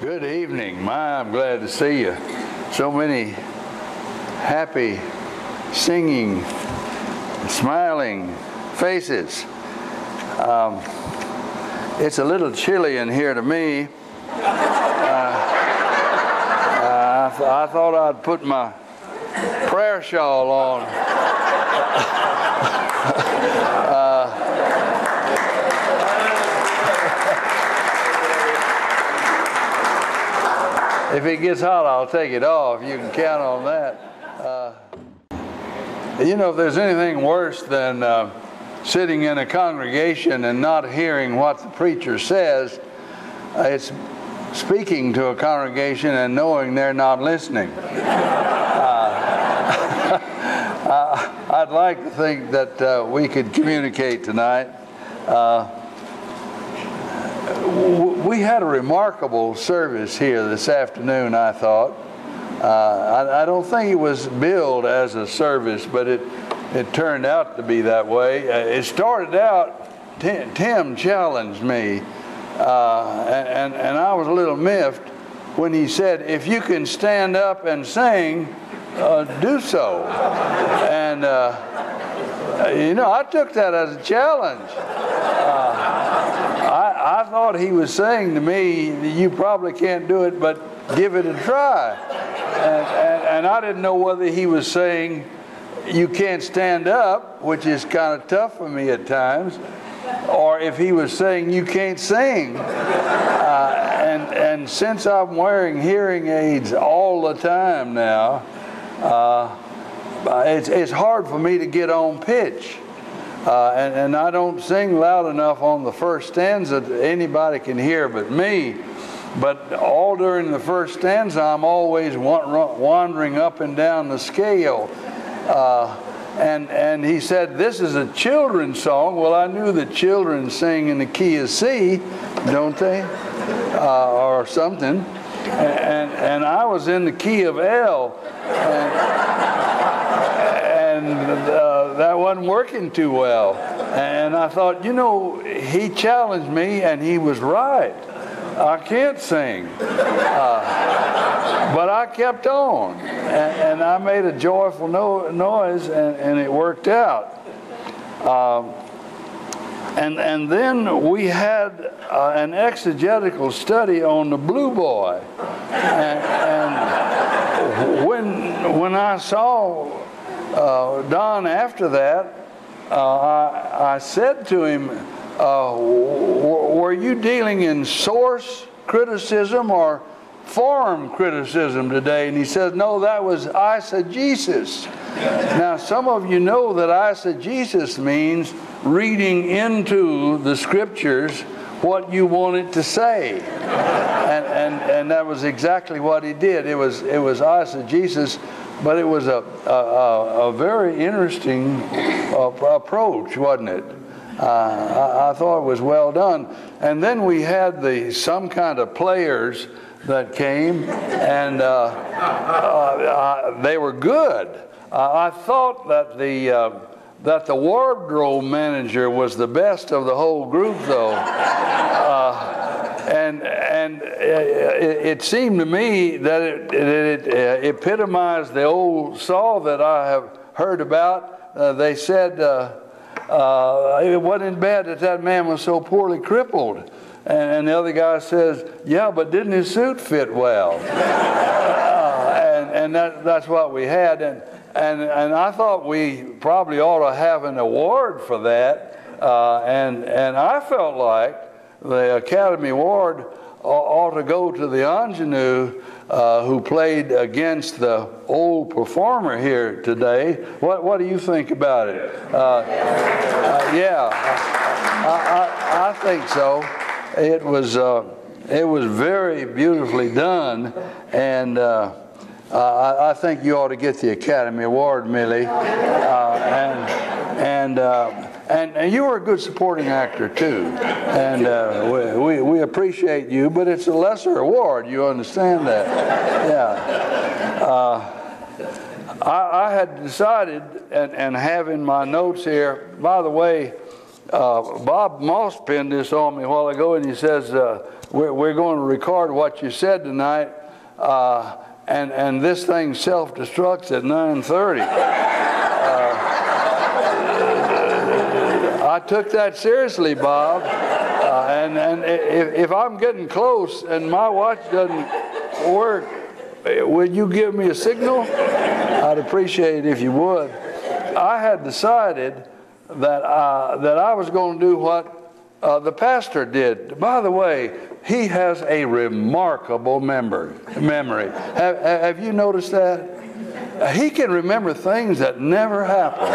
Good evening. I'm glad to see you. So many happy, singing, smiling faces. It's a little chilly in here to me. I thought I'd put my prayer shawl on. If it gets hot, I'll take it off. You can count on that. You know, if there's anything worse than sitting in a congregation and not hearing what the preacher says, it's speaking to a congregation and knowing they're not listening. I'd like to think that we could communicate tonight. We had a remarkable service here this afternoon, I thought. I don't think it was billed as a service, but it turned out to be that way. It started out, Tim challenged me, and I was a little miffed when he said, if you can stand up and sing, do so. And, you know, I took that as a challenge. I thought he was saying to me, you probably can't do it, but give it a try. And I didn't know whether he was saying you can't stand up, which is kind of tough for me at times, or if he was saying you can't sing. And since I'm wearing hearing aids all the time now, it's hard for me to get on pitch. And I don't sing loud enough on the first stanza that anybody can hear but me. But all during the first stanza, I'm always wandering up and down the scale. And he said, this is a children's song. Well, I knew that children sing in the key of C, don't they? Or something. And I was in the key of L. That wasn't working too well. And I thought, you know, he challenged me and he was right. I can't sing. But I kept on. And I made a joyful noise and it worked out. And then we had an exegetical study on the Blue Boy. And when I saw Don after that, I said to him, were you dealing in source criticism or form criticism today? And he said, no, that was eisegesis. Now, some of you know that eisegesis means reading into the scriptures what you want it to say. And that was exactly what he did. It was eisegesis. But it was a very interesting approach, wasn't it? I thought it was well done. And then we had some kind of players that came, and they were good. I thought that the wardrobe manager was the best of the whole group, though. And it seemed to me that it epitomized the old saw that I have heard about. They said it wasn't bad that man was so poorly crippled. And the other guy says, yeah, but didn't his suit fit well? And that's what we had. And I thought we probably ought to have an award for that. And I felt like the Academy Award ought to go to the ingenue who played against the old performer here today. What do you think about it? Yeah, I think so. It was very beautifully done, and I think you ought to get the Academy Award, Millie. And you were a good supporting actor too, and we appreciate you. But it's a lesser award. You understand that? Yeah. I had decided, and have in my notes here. By the way, Bob Moss pinned this on me a while ago, and he says, we're going to record what you said tonight, and this thing self-destructs at 9:30. I took that seriously, Bob, and if I'm getting close and my watch doesn't work, would you give me a signal? I'd appreciate it if you would. I had decided that I was going to do what the pastor did. By the way, he has a remarkable memory. Have you noticed that? He can remember things that never happened.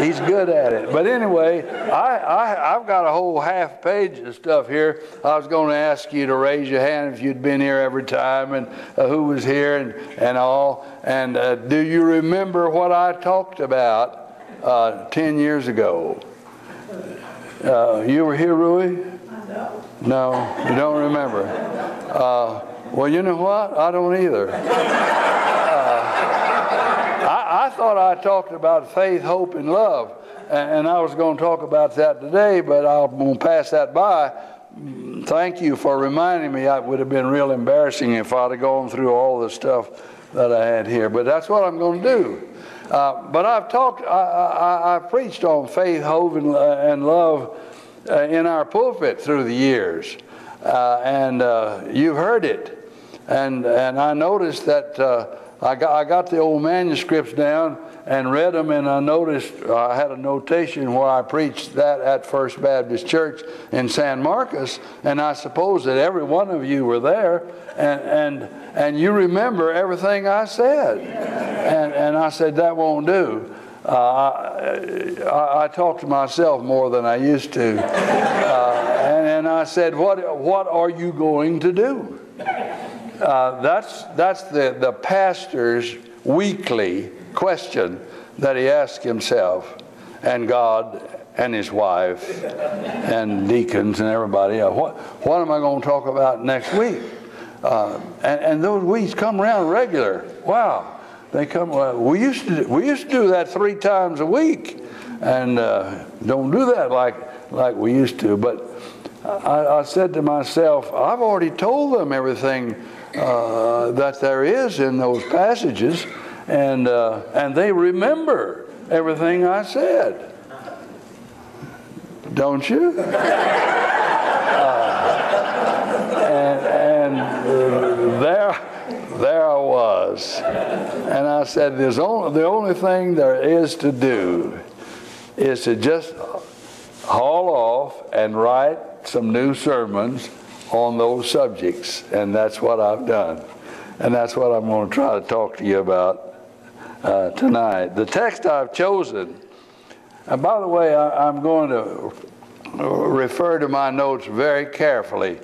He's good at it. But anyway, I've got a whole half page of stuff here. I was going to ask you to raise your hand if you'd been here every time and who was here and all. And do you remember what I talked about 10 years ago? You were here, Rui? No, you don't remember. Well, you know what? I don't either. I thought I talked about faith, hope, and love, and I was going to talk about that today, but I'm going to pass that by. Thank you for reminding me. It would have been real embarrassing if I'd have gone through all the stuff that I had here, but that's what I'm going to do. But I've preached on faith, hope, and love in our pulpit through the years, and you've heard it, and I noticed that. I got the old manuscripts down and read them, and I noticed I had a notation where I preached that at First Baptist Church in San Marcos, and I suppose that every one of you were there, and you remember everything I said. And I said, that won't do. I talk to myself more than I used to. And I said, what are you going to do? That's the pastor's weekly question that he asks himself, and God, and his wife, and deacons, and everybody else. What am I going to talk about next week? And those weeks come around regular. Wow, they come. We used to do that 3 times a week, and don't do that like we used to. But I said to myself, I've already told them everything that there is in those passages, and they remember everything I said. Don't you? And there I was, and I said, the only thing there is to do is to just haul off and write some new sermons on those subjects, and that's what I've done, and that's what I'm going to try to talk to you about tonight. The text I've chosen, and by the way, I'm going to refer to my notes very carefully,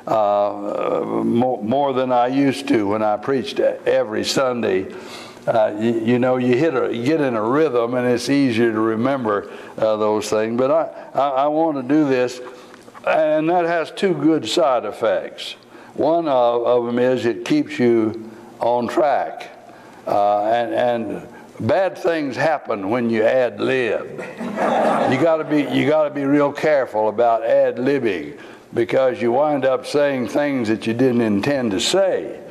more than I used to when I preached every Sunday. You know, you get in a rhythm, and it's easier to remember those things. But I want to do this, and that has 2 good side effects. One of them is it keeps you on track, and bad things happen when you ad-lib. You got to be real careful about ad-libbing, because you wind up saying things that you didn't intend to say.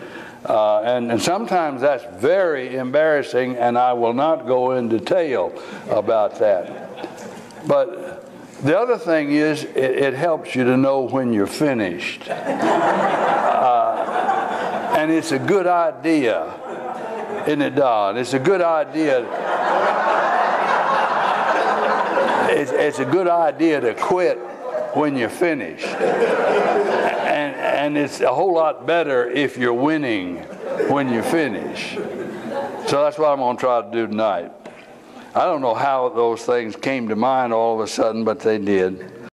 And sometimes that's very embarrassing, and I will not go in detail about that. But the other thing is, it helps you to know when you're finished. And it's a good idea, isn't it, Don? It's a good idea. It's a good idea to quit when you're finished. And it's a whole lot better if you're winning when you finish. So that's what I'm going to try to do tonight. I don't know how those things came to mind all of a sudden, but they did.